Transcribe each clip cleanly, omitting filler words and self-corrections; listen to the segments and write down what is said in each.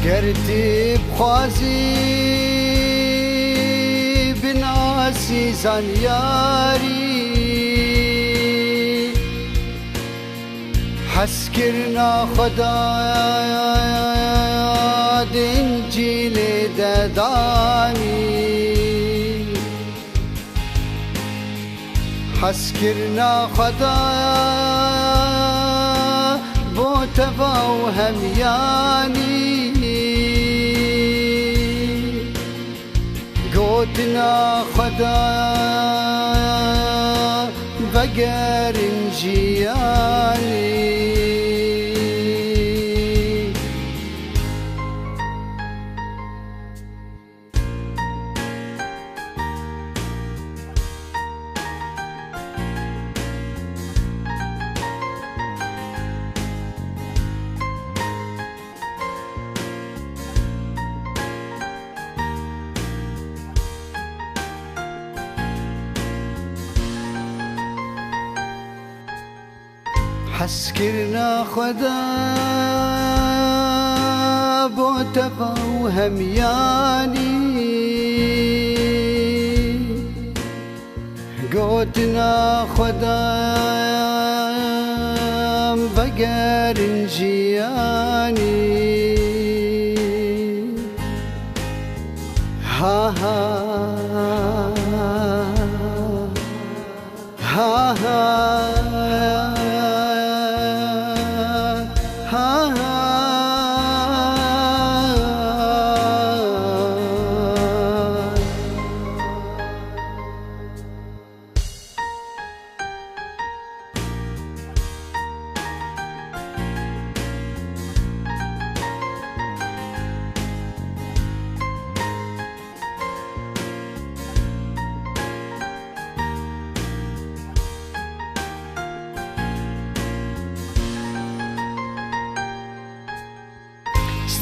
گردی بخوازی بناسی زانیاری حس کرنا خدا دنجیل ددانی حس کرنا خدا بو تبا و همیانی گوتنا خدا بگر انجیانی حس کرنا خدا بو تبا و همیانی گوتنا خدا بگر انجیانی ها ها ها ها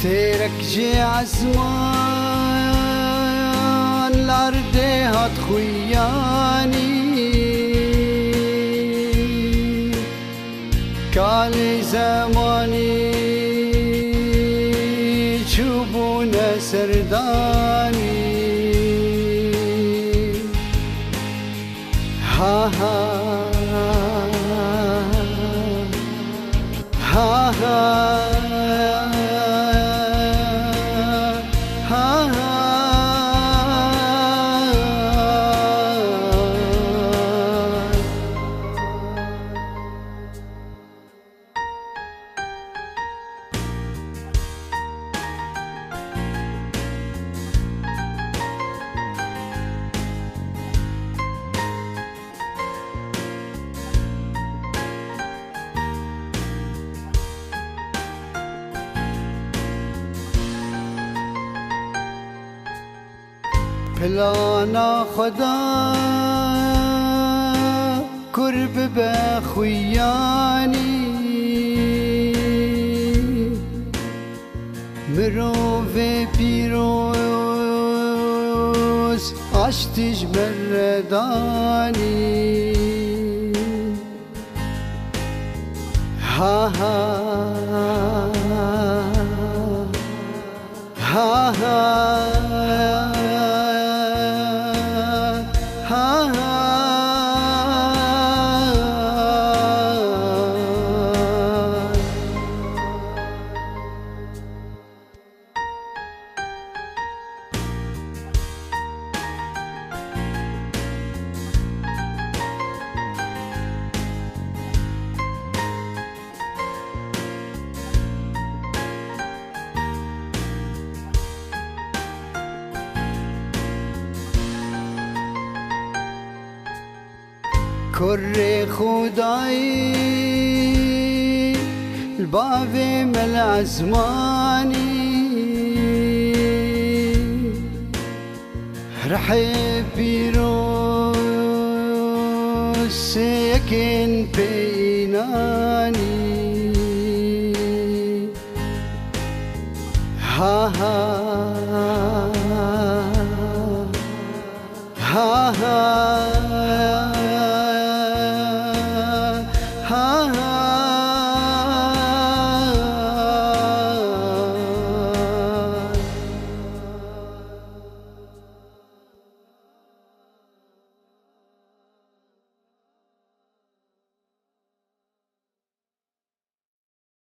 ستيرك جي عزمان الأرض هات خوياني كالي زماني تشوفونا سرداني ها ها ها ها پلانا خدا قرب بخویانی مروف پیروز عشتش بردانی ها ها ها ها كر خداي الباب ملع زماني رحب بيروس ساكن بيناني ها ها